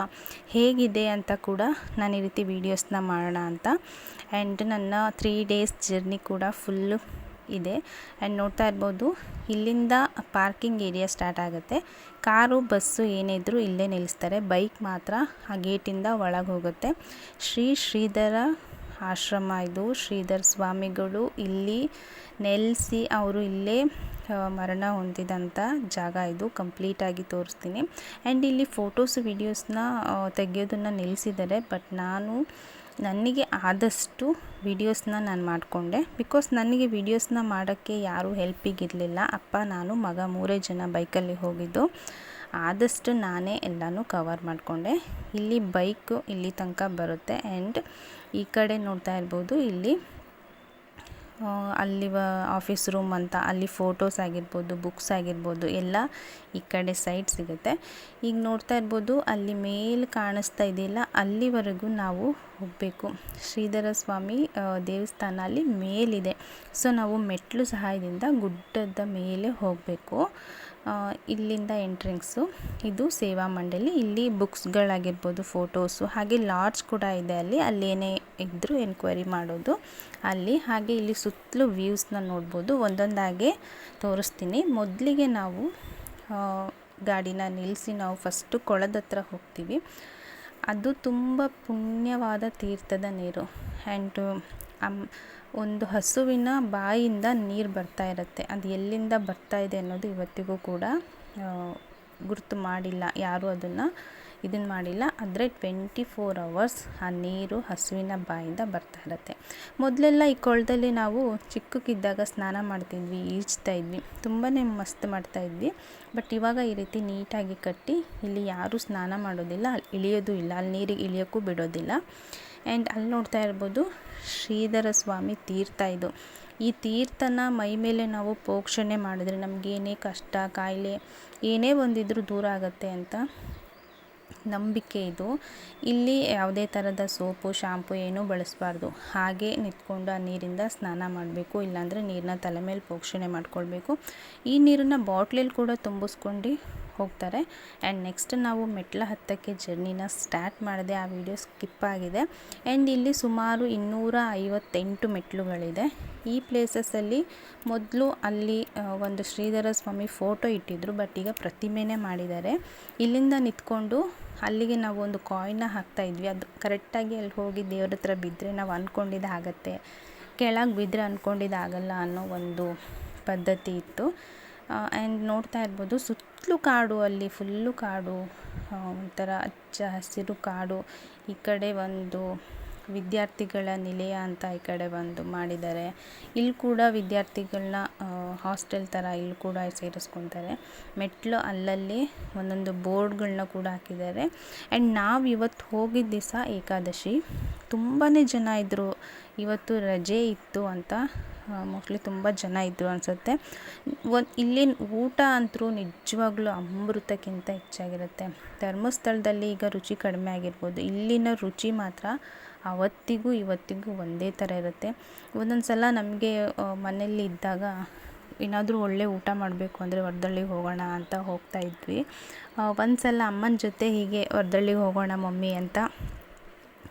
ಹೇಗಿದೆ ಅಂತ ಕೂಡ ನಾನು ಈ ರೀತಿ ವೀಡಿಯೋಸ್ನ ಮಾಡೋಣ ಅಂತ. ಆ್ಯಂಡ್ ನನ್ನ 3 days ಜರ್ನಿ ಕೂಡ ಫುಲ್ಲು ಇದೆ. ಆ್ಯಂಡ್ ನೋಡ್ತಾ ಇರ್ಬೋದು, ಇಲ್ಲಿಂದ ಪಾರ್ಕಿಂಗ್ ಏರಿಯಾ ಸ್ಟಾರ್ಟ್ ಆಗುತ್ತೆ. ಕಾರು ಬಸ್ಸು ಏನೇ ಇದ್ದರೂ ಇಲ್ಲೇ ನಿಲ್ಲಿಸ್ತಾರೆ. ಬೈಕ್ ಮಾತ್ರ ಆ ಗೇಟಿಂದ ಒಳಗೆ ಹೋಗುತ್ತೆ. ಶ್ರೀಧರ ಆಶ್ರಮ ಇದು. ಶ್ರೀಧರ ಸ್ವಾಮಿಗಳು ಇಲ್ಲಿ ನೆಲೆಸಿ ಅವರು ಇಲ್ಲೇ ಮರಣ ಹೊಂದಿದಂಥ ಜಾಗ ಇದು. ಕಂಪ್ಲೀಟಾಗಿ ತೋರಿಸ್ತೀನಿ. ಆ್ಯಂಡ್ ಇಲ್ಲಿ ಫೋಟೋಸ್ ವೀಡಿಯೋಸ್ನ ತೆಗೆಯೋದನ್ನು ನಿಲ್ಲಿಸಿದ್ದಾರೆ. ಬಟ್ ನನಗೆ ಆದಷ್ಟು ವೀಡಿಯೋಸ್ನ ನಾನು ಮಾಡಿಕೊಂಡೆ. ಬಿಕಾಸ್ ನನಗೆ ವೀಡಿಯೋಸ್ನ ಮಾಡೋಕ್ಕೆ ಯಾರೂ ಹೆಲ್ಪಿಗಿರಲಿಲ್ಲ. ಅಪ್ಪ, ನಾನು, ಮಗ 3 ಜನ ಬೈಕಲ್ಲಿ ಹೋಗಿದ್ದು. ಆದಷ್ಟು ನಾನೇ ಎಲ್ಲನೂ ಕವರ್ ಮಾಡಿಕೊಂಡೆ. ಇಲ್ಲಿ ಬೈಕು ಇಲ್ಲಿ ತನಕ ಬರುತ್ತೆ. ಆ್ಯಂಡ್ ಈ ಕಡೆ ನೋಡ್ತಾ ಇರ್ಬೋದು, ಇಲ್ಲಿ ಅಲ್ಲಿ ಆಫೀಸ್ ರೂಮ್ ಅಂತ, ಅಲ್ಲಿ ಫೋಟೋಸ್ ಆಗಿರ್ಬೋದು, ಬುಕ್ಸ್ ಆಗಿರ್ಬೋದು ಎಲ್ಲ ಈ ಕಡೆ ಸೈಡ್ ಸಿಗುತ್ತೆ. ಈಗ ನೋಡ್ತಾ ಇರ್ಬೋದು, ಅಲ್ಲಿ ಮೇಲೆ ಕಾಣಿಸ್ತಾ ಇದೆಯಲ್ಲ, ಅಲ್ಲಿವರೆಗೂ ನಾವು ಹೋಗಬೇಕು. ಶ್ರೀಧರ ಸ್ವಾಮಿ ದೇವಸ್ಥಾನ ಅಲ್ಲಿ ಮೇಲಿದೆ. ಸೊ ನಾವು ಮೆಟ್ಲು ಸಹಾಯದಿಂದ ಗುಡ್ಡದ ಮೇಲೆ ಹೋಗಬೇಕು. ಇಲ್ಲಿಂದ ಎಂಟ್ರೆನ್ಸು. ಇದು ಸೇವಾ ಮಂಡಳಿ. ಇಲ್ಲಿ ಬುಕ್ಸ್ಗಳಾಗಿರ್ಬೋದು, ಫೋಟೋಸು, ಹಾಗೆ ಲಾಡ್ಜ್ ಕೂಡ ಇದೆ. ಅಲ್ಲೇನೇ ಇದ್ದರೂ ಎನ್ಕ್ವೈರಿ ಮಾಡೋದು ಅಲ್ಲಿ. ಹಾಗೆ ಇಲ್ಲಿ ಸುತ್ತಲೂ ವ್ಯೂಸ್ನ ನೋಡ್ಬೋದು. ಒಂದೊಂದಾಗೆ ತೋರಿಸ್ತೀನಿ. ಮೊದಲಿಗೆ ನಾವು ಗಾಡಿನ ನಿಲ್ಲಿಸಿ ನಾವು ಫಸ್ಟು ಕೊಳದ ಹತ್ರ ಹೋಗ್ತೀವಿ. ಅದು ತುಂಬ ಪುಣ್ಯವಾದ ತೀರ್ಥದ ನೀರು. ಆ್ಯಂಡ್ ಒಂದು ಹಸುವಿನ ಬಾಯಿಂದ ನೀರು ಬರ್ತಾ ಇರುತ್ತೆ. ಅದು ಎಲ್ಲಿಂದ ಬರ್ತಾ ಇದೆ ಅನ್ನೋದು ಇವತ್ತಿಗೂ ಕೂಡ ಗುರುತು ಮಾಡಿಲ್ಲ, ಯಾರೂ ಅದನ್ನು ಮಾಡಿಲ್ಲ. ಆದರೆ 24 hours ಆ ನೀರು ಹಸುವಿನ ಬಾಯಿಂದ ಬರ್ತಾ ಇರುತ್ತೆ. ಮೊದಲೆಲ್ಲ ಈ ಕೊಳದಲ್ಲಿ ನಾವು ಚಿಕ್ಕಕ್ಕಿದ್ದಾಗ ಸ್ನಾನ ಮಾಡ್ತಿದ್ವಿ, ಈಜ್ತಾ ಇದ್ವಿ, ತುಂಬಾ ಮಸ್ತ್ ಮಾಡ್ತಾಯಿದ್ವಿ. ಬಟ್ ಇವಾಗ ಈ ರೀತಿ ನೀಟಾಗಿ ಕಟ್ಟಿ ಇಲ್ಲಿ ಯಾರೂ ಸ್ನಾನ ಮಾಡೋದಿಲ್ಲ, ಅಲ್ಲಿ ಇಳಿಯೋದು ಇಲ್ಲ, ಅಲ್ಲಿ ನೀರಿಗೆ ಇಳಿಯೋಕ್ಕೂ ಬಿಡೋದಿಲ್ಲ. ಆ್ಯಂಡ್ ಅಲ್ಲಿ ನೋಡ್ತಾ ಇರ್ಬೋದು, ಶ್ರೀಧರ ಸ್ವಾಮಿ ತೀರ್ಥ ಇದು. ಈ ತೀರ್ಥನ ಮೈ ಮೇಲೆ ನಾವು ಪ್ರೋಕ್ಷಣೆ ಮಾಡಿದ್ರೆ ನಮಗೇನೇ ಕಷ್ಟ, ಕಾಯಿಲೆ ಏನೇ ಒಂದಿದ್ರೂ ದೂರ ಆಗುತ್ತೆ ಅಂತ ನಂಬಿಕೆ ಇದು. ಇಲ್ಲಿ ಯಾವುದೇ ಥರದ ಸೋಪು, ಶಾಂಪು ಏನೂ ಬಳಸಬಾರ್ದು. ಹಾಗೆ ನಿಂತ್ಕೊಂಡು ಆ ನೀರಿಂದ ಸ್ನಾನ ಮಾಡಬೇಕು. ಇಲ್ಲಾಂದರೆ ನೀರನ್ನ ತಲೆ ಮೇಲೆ ಪ್ರೋಕ್ಷಣೆ ಮಾಡ್ಕೊಳ್ಬೇಕು. ಈ ನೀರನ್ನು ಬಾಟ್ಲಲ್ಲಿ ಕೂಡ ತುಂಬಿಸ್ಕೊಂಡು ಹೋಗ್ತಾರೆ. ಆ್ಯಂಡ್ ನೆಕ್ಸ್ಟ್ ನಾವು ಮೆಟ್ಲ ಹತ್ತಕ್ಕೆ ಜರ್ನಿನ ಸ್ಟಾರ್ಟ್ ಮಾಡಿದೆ. ಆ ವಿಡಿಯೋ ಸ್ಕಿಪ್ ಆಗಿದೆ. ಆ್ಯಂಡ್ ಇಲ್ಲಿ ಸುಮಾರು 258 ಮೆಟ್ಲುಗಳಿದೆ. ಈ ಪ್ಲೇಸಸ್ಸಲ್ಲಿ ಮೊದಲು ಅಲ್ಲಿ ಒಂದು ಶ್ರೀಧರ ಸ್ವಾಮಿ ಫೋಟೋ ಇಟ್ಟಿದ್ರು, ಬಟ್ ಈಗ ಪ್ರತಿಮೆನೇ ಮಾಡಿದ್ದಾರೆ. ಇಲ್ಲಿಂದ ನಿಂತ್ಕೊಂಡು ಅಲ್ಲಿಗೆ ನಾವು ಒಂದು ಕಾಯಿನ್ನ ಹಾಕ್ತಾಯಿದ್ವಿ. ಅದು ಕರೆಕ್ಟಾಗಿ ಅಲ್ಲಿ ಹೋಗಿ ದೇವ್ರ ಹತ್ರ ಬಿದ್ದರೆ ನಾವು ಅಂದ್ಕೊಂಡಿದ್ದು ಆಗುತ್ತೆ, ಕೆಳಗೆ ಬಿದ್ದರೆ ಅಂದ್ಕೊಂಡಿದ್ದಾಗಲ್ಲ ಅನ್ನೋ ಒಂದು ಪದ್ಧತಿ ಇತ್ತು. ಆ್ಯಂಡ್ ನೋಡ್ತಾ ಇರ್ಬೋದು, ಸುತ್ತಲೂ ಕಾಡು, ಅಲ್ಲಿ ಫುಲ್ಲು ಕಾಡು, ಒಂಥರ ಹಚ್ಚ ಹಸಿರು ಕಾಡು. ಈ ಕಡೆ ಒಂದು ವಿದ್ಯಾರ್ಥಿಗಳ ನಿಲಯ ಅಂತ ಈ ಕಡೆ ಬಂದು ಮಾಡಿದ್ದಾರೆ. ಇಲ್ಲಿ ಕೂಡ ವಿದ್ಯಾರ್ಥಿಗಳನ್ನ ಹಾಸ್ಟೆಲ್ ಥರ ಇಲ್ಲಿ ಕೂಡ ಸೇರಿಸ್ಕೊತಾರೆ. ಮೆಟ್ಲು ಅಲ್ಲಲ್ಲಿ ಒಂದೊಂದು ಬೋರ್ಡ್ಗಳನ್ನ ಕೂಡ ಹಾಕಿದ್ದಾರೆ. ಆ್ಯಂಡ್ ನಾವು ಇವತ್ತು ಹೋಗಿದ್ದ ದಿವಸ ಏಕಾದಶಿ, ತುಂಬಾ ಜನ ಇದ್ದರು. ಇವತ್ತು ರಜೆ ಇತ್ತು ಅಂತ ಮೋಸ್ಟ್ಲಿ ತುಂಬ ಜನ ಇದ್ದರು ಅನಿಸುತ್ತೆ. ಇಲ್ಲಿನ ಊಟ ಅಂತೂ ನಿಜವಾಗ್ಲೂ ಅಮೃತಕ್ಕಿಂತ ಹೆಚ್ಚಾಗಿರುತ್ತೆ. ಧರ್ಮಸ್ಥಳದಲ್ಲಿ ಈಗ ರುಚಿ ಕಡಿಮೆ ಆಗಿರ್ಬೋದು, ಇಲ್ಲಿನ ರುಚಿ ಮಾತ್ರ ಅವತ್ತಿಗೂ ಇವತ್ತಿಗೂ ಒಂದೇ ಥರ ಇರುತ್ತೆ. ಒಂದೊಂದು ಸಲ ನಮಗೆ ಮನೆಯಲ್ಲಿ ಇದ್ದಾಗ ಏನಾದರೂ ಒಳ್ಳೆ ಊಟ ಮಾಡಬೇಕು ಅಂದರೆ ವರ್ದಳ್ಳಿಗೆ ಹೋಗೋಣ ಅಂತ ಹೋಗ್ತಾ ಇದ್ವಿ. ಒಂದು ಸಲ ಅಮ್ಮನ ಜೊತೆ ಹೀಗೆ ವರ್ದಳ್ಳಿಗೆ ಹೋಗೋಣ ಮಮ್ಮಿ ಅಂತ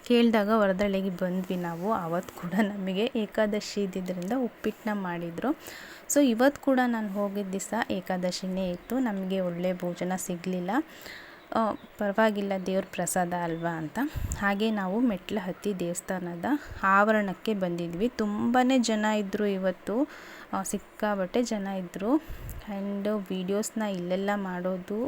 ಕೇಳಿದಾಗ ವರದಳ್ಳಿಗೆ ಬಂದ್ವಿ ನಾವು. ಆವತ್ತು ಕೂಡ ನಮಗೆ ಏಕಾದಶಿ ಇದ್ದಿದ್ದರಿಂದ ಉಪ್ಪಿಟ್ಟನ್ನ ಮಾಡಿದರು. ಸೊ ಇವತ್ತು ಕೂಡ ನಾನು ಹೋಗಿದ್ದ ದಿವಸ ಏಕಾದಶಿನೇ ಇತ್ತು. ನಮಗೆ ಒಳ್ಳೆ ಭೋಜನ ಸಿಗಲಿಲ್ಲ. ಪರವಾಗಿಲ್ಲ, ದೇವ್ರ ಪ್ರಸಾದ ಅಲ್ವಾ ಅಂತ ಹಾಗೆ ನಾವು ಮೆಟ್ಲು ಹತ್ತಿ ದೇವಸ್ಥಾನದ ಆವರಣಕ್ಕೆ ಬಂದಿದ್ವಿ. ತುಂಬಾ ಜನ ಇದ್ದರು ಇವತ್ತು, ಸಿಕ್ಕಾಬಟ್ಟೆ ಜನ ಇದ್ದರು. ಆ್ಯಂಡ್ ವೀಡಿಯೋಸ್ನ ಇಲ್ಲೆಲ್ಲ ಮಾಡೋದು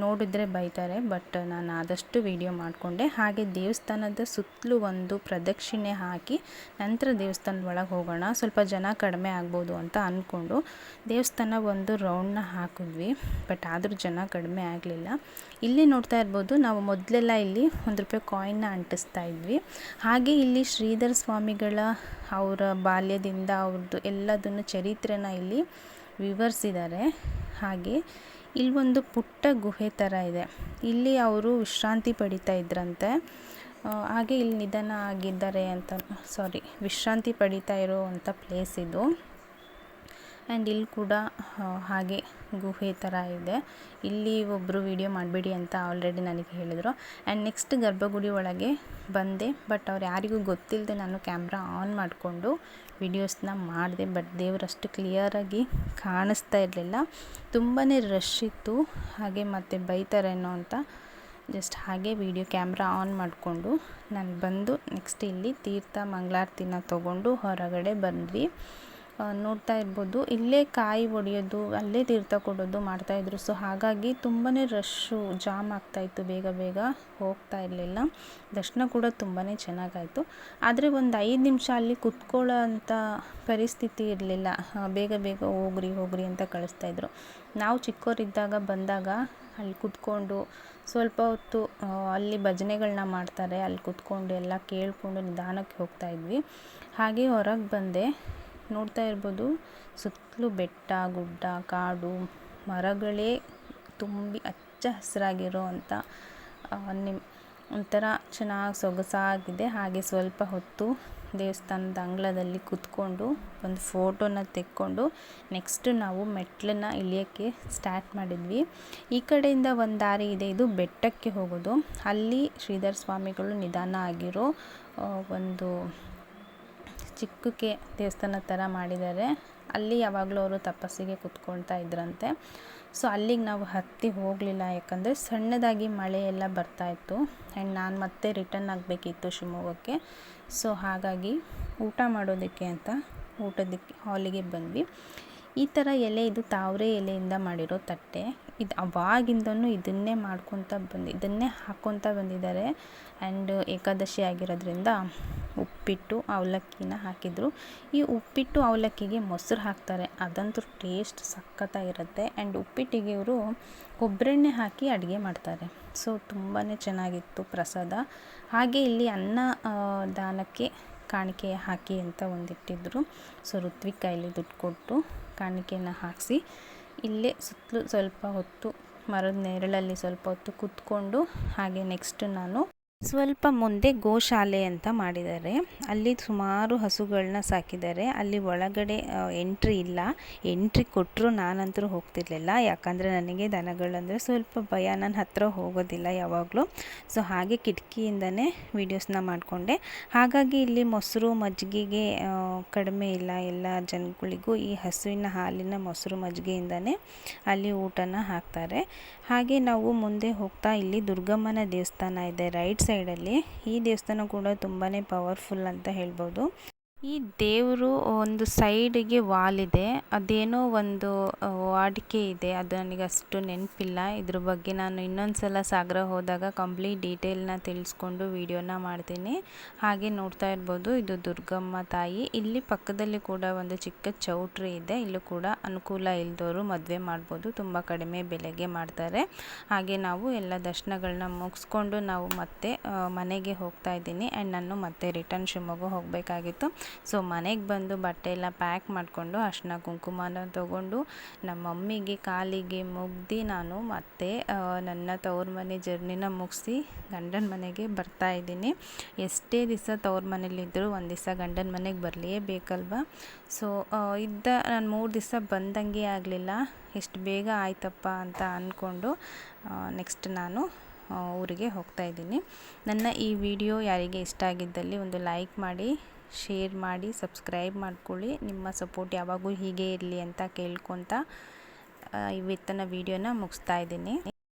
ನೋಡಿದ್ರೆ ಬೈತಾರೆ, ಬಟ್ ನಾನು ಆದಷ್ಟು ವಿಡಿಯೋ ಮಾಡಿಕೊಂಡೆ. ಹಾಗೆ ದೇವಸ್ಥಾನದ ಸುತ್ತಲೂ ಒಂದು ಪ್ರದಕ್ಷಿಣೆ ಹಾಕಿ ನಂತರ ದೇವಸ್ಥಾನದ ಒಳಗೆ ಹೋಗೋಣ, ಸ್ವಲ್ಪ ಜನ ಕಡಿಮೆ ಆಗ್ಬೋದು ಅಂತ ಅಂದ್ಕೊಂಡು ದೇವಸ್ಥಾನ ಒಂದು ರೌಂಡನ್ನ ಹಾಕಿದ್ವಿ. ಬಟ್ ಆದರೂ ಜನ ಕಡಿಮೆ ಆಗಲಿಲ್ಲ. ಇಲ್ಲಿ ನೋಡ್ತಾ ಇರ್ಬೋದು, ನಾವು ಮೊದಲೆಲ್ಲ ಇಲ್ಲಿ ₹1 ಕಾಯಿನ್ನ ಅಂಟಿಸ್ತಾ ಇದ್ವಿ. ಹಾಗೆ ಇಲ್ಲಿ ಶ್ರೀಧರ ಸ್ವಾಮಿಗಳ ಅವರ ಬಾಲ್ಯದಿಂದ ಅವ್ರದ್ದು ಎಲ್ಲದನ್ನು ಚರಿತ್ರೆನ ಇಲ್ಲಿ ವಿವರಿಸಿದ್ದಾರೆ. ಹಾಗೆ ಇಲ್ಲೊಂದು ಪುಟ್ಟ ಗುಹೆ ಥರ ಇದೆ. ಇಲ್ಲಿ ಅವರು ವಿಶ್ರಾಂತಿ ಪಡಿತಾ ಇದ್ರಂತೆ. ಹಾಗೆ ಇಲ್ಲಿ ನಿಧನ ಆಗಿದ್ದಾರೆ ಅಂತ, ವಿಶ್ರಾಂತಿ ಪಡಿತಾ ಇರೋವಂಥ ಪ್ಲೇಸ್ ಇದು. ಆ್ಯಂಡ್ ಇಲ್ಲಿ ಕೂಡ ಹಾಗೆ ಗುಹೆ ಥರ ಇದೆ. ಇಲ್ಲಿ ಒಬ್ಬರು ವಿಡಿಯೋ ಮಾಡಬೇಡಿ ಅಂತ ಆಲ್ರೆಡಿ ನನಗೆ ಹೇಳಿದರು. ಆ್ಯಂಡ್ ನೆಕ್ಸ್ಟ್ ಗರ್ಭಗುಡಿ ಒಳಗೆ ಬಂದೆ. ಬಟ್ ಅವ್ರು ಯಾರಿಗೂ ಗೊತ್ತಿಲ್ಲದೆ ನಾನು ಕ್ಯಾಮ್ರಾ ಆನ್ ಮಾಡಿಕೊಂಡು ವಿಡಿಯೋಸ್ನ ಮಾಡಿದೆ. ಬಟ್ ದೇವರಷ್ಟು ಕ್ಲಿಯರಾಗಿ ಕಾಣಿಸ್ತಾ ಇರಲಿಲ್ಲ, ತುಂಬಾ ರಶ್ ಇತ್ತು. ಹಾಗೆ ಮತ್ತು ಬೈತಾರೇನೋ ಅಂತ ಜಸ್ಟ್ ಹಾಗೆ ವಿಡಿಯೋ ಕ್ಯಾಮ್ರಾ ಆನ್ ಮಾಡಿಕೊಂಡು ನಾನು ಬಂದು ನೆಕ್ಸ್ಟ್ ಇಲ್ಲಿ ತೀರ್ಥ ಮಂಗಳಾರತಿನ ತೊಗೊಂಡು ಹೊರಗಡೆ ಬಂದ್ವಿ. ನೋಡ್ತಾ ಇರ್ಬೋದು, ಇಲ್ಲೇ ಕಾಯಿ ಒಡೆಯೋದು, ಅಲ್ಲೇ ತೀರ್ಥ ಕೊಡೋದು ಮಾಡ್ತಾಯಿದ್ರು. ಸೊ ಹಾಗಾಗಿ ತುಂಬಾ ರಶ್ಶು ಜಾಮ್ ಆಗ್ತಾಯಿತ್ತು, ಬೇಗ ಬೇಗ ಹೋಗ್ತಾ ಇರಲಿಲ್ಲ. ದರ್ಶನ ಕೂಡ ತುಂಬಾ ಚೆನ್ನಾಗಾಯಿತು. ಆದರೆ ಒಂದು 5 ನಿಮಿಷ ಅಲ್ಲಿ ಕುತ್ಕೊಳ್ಳೋ ಅಂಥ ಪರಿಸ್ಥಿತಿ ಇರಲಿಲ್ಲ. ಬೇಗ ಬೇಗ ಹೋಗ್ರಿ ಅಂತ ಕಳಿಸ್ತಾಯಿದ್ರು. ನಾವು ಚಿಕ್ಕವರಿದ್ದಾಗ ಬಂದಾಗ ಅಲ್ಲಿ ಕುತ್ಕೊಂಡು ಸ್ವಲ್ಪ ಹೊತ್ತು ಅಲ್ಲಿ ಭಜನೆಗಳನ್ನ ಮಾಡ್ತಾರೆ, ಅಲ್ಲಿ ಕುತ್ಕೊಂಡು ಎಲ್ಲ ಕೇಳಿಕೊಂಡು ನಿಧಾನಕ್ಕೆ ಹೋಗ್ತಾಯಿದ್ವಿ. ಹಾಗೆ ಹೊರಗೆ ಬಂದೆ. ನೋಡ್ತಾ ಇರ್ಬೋದು, ಸುತ್ತಲೂ ಬೆಟ್ಟ ಗುಡ್ಡ ಕಾಡು ಮರಗಳೇ ತುಂಬಿ ಹಚ್ಚ ಹಸಿರಾಗಿರೋ ಅಂಥ ಒಂಥರ ಚೆನ್ನಾಗಿ ಸೊಗಸಾಗಿದೆ. ಹಾಗೆ ಸ್ವಲ್ಪ ಹೊತ್ತು ದೇವಸ್ಥಾನದ ಅಂಗಳದಲ್ಲಿ ಕುತ್ಕೊಂಡು ಒಂದು ಫೋಟೋನ ತೆಕ್ಕೊಂಡು ನೆಕ್ಸ್ಟ್ ನಾವು ಮೆಟ್ಲನ್ನು ಇಳಿಯೋಕ್ಕೆ ಸ್ಟಾರ್ಟ್ ಮಾಡಿದ್ವಿ. ಈ ಕಡೆಯಿಂದ ಒಂದು ದಾರಿ ಇದೆ, ಇದು ಬೆಟ್ಟಕ್ಕೆ ಹೋಗೋದು. ಅಲ್ಲಿ ಶ್ರೀಧರ ಸ್ವಾಮಿಗಳು ನಿಧಾನ ಆಗಿರೋ ಒಂದು ಚಿಕ್ಕಕ್ಕೆ ದೇವಸ್ಥಾನ ಥರ ಮಾಡಿದ್ದಾರೆ. ಅಲ್ಲಿ ಯಾವಾಗಲೂ ಅವರು ತಪಸ್ಸಿಗೆ ಕುತ್ಕೊಳ್ತಾ ಇದ್ರಂತೆ. ಸೊ ಅಲ್ಲಿಗೆ ನಾವು ಹತ್ತಿ ಹೋಗಲಿಲ್ಲ, ಯಾಕಂದರೆ ಸಣ್ಣದಾಗಿ ಮಳೆ ಎಲ್ಲ ಬರ್ತಾಯಿತ್ತು. ಆ್ಯಂಡ್ ನಾನು ಮತ್ತೆ ರಿಟರ್ನ್ ಆಗಬೇಕಿತ್ತು ಶಿವಮೊಗ್ಗಕ್ಕೆ. ಸೊ ಹಾಗಾಗಿ ಊಟ ಮಾಡೋದಕ್ಕೆ ಅಂತ ಊಟದಕ್ಕೆ ಹಾಲಿಗೆ ಬಂದ್ವಿ. ಈ ಥರ ಎಲೆ, ಇದು ತಾವರೆ ಎಲೆಯಿಂದ ಮಾಡಿರೋ ತಟ್ಟೆ. ಇದು ಅವಾಗಿಂದನೂ ಇದನ್ನೇ ಇದನ್ನೇ ಹಾಕ್ಕೊತ ಬಂದಿದ್ದಾರೆ. ಆ್ಯಂಡ್ ಏಕಾದಶಿ ಆಗಿರೋದ್ರಿಂದ ಉಪ್ಪಿಟ್ಟು ಅವಲಕ್ಕಿನ ಹಾಕಿದರು. ಈ ಉಪ್ಪಿಟ್ಟು ಅವಲಕ್ಕಿಗೆ ಮೊಸರು ಹಾಕ್ತಾರೆ, ಅದಂತೂ ಟೇಸ್ಟ್ ಸಖತ್ತಾಗಿರುತ್ತೆ. ಆ್ಯಂಡ್ ಉಪ್ಪಿಟ್ಟಿಗೆ ಇವರು ಕೊಬ್ಬರೆಣ್ಣೆ ಹಾಕಿ ಅಡುಗೆ ಮಾಡ್ತಾರೆ. ಸೊ ತುಂಬಾ ಚೆನ್ನಾಗಿತ್ತು ಪ್ರಸಾದ. ಹಾಗೆ ಇಲ್ಲಿ ಅನ್ನ ದಾನಕ್ಕೆ ಕಾಣಿಕೆ ಹಾಕಿ ಅಂತ ಒಂದಿಟ್ಟಿದ್ರು. ಸೊ ಋತ್ವಿಕ್ ಕೈಲಿ ದುಡ್ಡು ಕೊಟ್ಟು ಕಾಣಿಕೆನ ಹಾಕಿಸಿ ಇಲ್ಲೇ ಸುತ್ತಲೂ ಸ್ವಲ್ಪ ಹೊತ್ತು ಮರದ ನೆರಳಲ್ಲಿ ಸ್ವಲ್ಪ ಹೊತ್ತು ಕೂತ್ಕೊಂಡು ಹಾಗೆ ನೆಕ್ಸ್ಟ್ ನಾನು ಸ್ವಲ್ಪ ಮುಂದೆ ಗೋಶಾಲೆ ಅಂತ ಮಾಡಿದ್ದಾರೆ. ಅಲ್ಲಿ ಸುಮಾರು ಹಸುಗಳನ್ನ ಸಾಕಿದ್ದಾರೆ. ಅಲ್ಲಿ ಒಳಗಡೆ ಎಂಟ್ರಿ ಇಲ್ಲ. ಎಂಟ್ರಿ ಕೊಟ್ಟರು ನಾನಂತರೂ ಹೋಗ್ತಿರ್ಲಿಲ್ಲ, ಯಾಕಂದರೆ ನನಗೆ ದನಗಳಂದರೆ ಸ್ವಲ್ಪ ಭಯ, ನಾನು ಹತ್ತಿರ ಹೋಗೋದಿಲ್ಲ ಯಾವಾಗಲೂ. ಸೊ ಹಾಗೆ ಕಿಟಕಿಯಿಂದನೇ ವೀಡಿಯೋಸ್ನ ಮಾಡಿಕೊಂಡೆ. ಹಾಗಾಗಿ ಇಲ್ಲಿ ಮೊಸರು ಮಜ್ಜಿಗೆಗೆ ಕಡಿಮೆ ಇಲ್ಲ. ಎಲ್ಲ ಜನಗಳಿಗೂ ಈ ಹಸುವಿನ ಹಾಲಿನ ಮೊಸರು ಮಜ್ಜಿಗೆಯಿಂದನೇ ಅಲ್ಲಿ ಊಟನ ಹಾಕ್ತಾರೆ. ಹಾಗೆ ನಾವು ಮುಂದೆ ಹೋಗ್ತಾ ಇಲ್ಲಿ ದುರ್ಗಮ್ಮನ ದೇವಸ್ಥಾನ ಇದೆ ರೈಟ್ ಸೈಡಲ್ಲಿ. ಈ ದೇವಸ್ಥಾನ ಕೂಡ ತುಂಬಾ ಪವರ್ಫುಲ್ ಅಂತ ಹೇಳ್ಬೋದು. ಈ ದೇವರು ಒಂದು ಸೈಡಿಗೆ ವಾಲ್ ಇದೆ, ಅದೇನೋ ಒಂದು ವಾಡಿಕೆ ಇದೆ, ಅದು ನನಗೆ ಅಷ್ಟು ನೆನಪಿಲ್ಲ. ಇದ್ರ ಬಗ್ಗೆ ನಾನು ಇನ್ನೊಂದು ಸಲ ಸಾಗರ ಹೋದಾಗ ಕಂಪ್ಲೀಟ್ ಡೀಟೇಲ್ನ ತಿಳಿಸ್ಕೊಂಡು ವಿಡಿಯೋನ ಮಾಡ್ತೀನಿ. ಹಾಗೆ ನೋಡ್ತಾ ಇರ್ಬೋದು, ಇದು ದುರ್ಗಮ್ಮ ತಾಯಿ. ಇಲ್ಲಿ ಪಕ್ಕದಲ್ಲಿ ಕೂಡ ಒಂದು ಚಿಕ್ಕ ಚೌಟ್ರಿ ಇದೆ. ಇಲ್ಲೂ ಕೂಡ ಅನುಕೂಲ ಇಲ್ದವರು ಮದುವೆ ಮಾಡ್ಬೋದು, ತುಂಬ ಕಡಿಮೆ ಬೆಲೆಗೆ ಮಾಡ್ತಾರೆ. ಹಾಗೆ ನಾವು ಎಲ್ಲ ದರ್ಶನಗಳನ್ನ ಮುಗಿಸ್ಕೊಂಡು ನಾವು ಮತ್ತೆ ಮನೆಗೆ ಹೋಗ್ತಾ ಇದ್ದೀನಿ. ಆ್ಯಂಡ್ ನಾನು ಮತ್ತೆ ರಿಟರ್ನ್ ಶಿವಮೊಗ್ಗ ಹೋಗಬೇಕಾಗಿತ್ತು. ಸೊ ಮನೆಗೆ ಬಂದು ಬಟ್ಟೆ ಎಲ್ಲ ಪ್ಯಾಕ್ ಮಾಡಿಕೊಂಡು ಅರ್ಶಿನ ಕುಂಕುಮನ ತೊಗೊಂಡು ನಮ್ಮ ಮಮ್ಮಿಗೆ ಕಾಲಿಗೆ ಮುಗ್ದು ನಾನು ಮತ್ತೆ ನನ್ನ ತವ್ರ ಮನೆ ಜರ್ನಿನ ಮುಗಿಸಿ ಗಂಡನ ಮನೆಗೆ ಬರ್ತಾ ಇದ್ದೀನಿ. ಎಷ್ಟೇ ದಿವಸ ತವ್ರ ಮನೇಲಿದ್ದರೂ ಒಂದು ದಿವಸ ಗಂಡನ ಮನೆಗೆ ಬರಲೇಬೇಕಲ್ವ. ಸೊ ನಾನು 3 ದಿವಸ ಬಂದಂಗೆ ಆಗಲಿಲ್ಲ, ಎಷ್ಟು ಬೇಗ ಆಯ್ತಪ್ಪ ಅಂತ ಅಂದ್ಕೊಂಡು ನೆಕ್ಸ್ಟ್ ನಾನು ಊರಿಗೆ ಹೋಗ್ತಾ ಇದ್ದೀನಿ. ನನ್ನ ಈ ವಿಡಿಯೋ ಯಾರಿಗೆ ಇಷ್ಟ ಆಗಿದ್ದಲ್ಲಿ ಒಂದು ಲೈಕ್ ಮಾಡಿ, ಶೇರ್ ಮಾಡಿ, ಸಬ್ಸ್ಕ್ರೈಬ್ ಮಾಡ್ಕೊಳ್ಳಿ. ನಿಮ್ಮ ಸಪೋರ್ಟ್ ಯಾವಾಗೂ ಹೀಗೆ ಇರಲಿ ಅಂತ ಕೇಳ್ಕೊತ ಇವತ್ತಿನ ವಿಡಿಯೋನ ಮುಗಿಸ್ತಾ ಇದ್ದೀನಿ.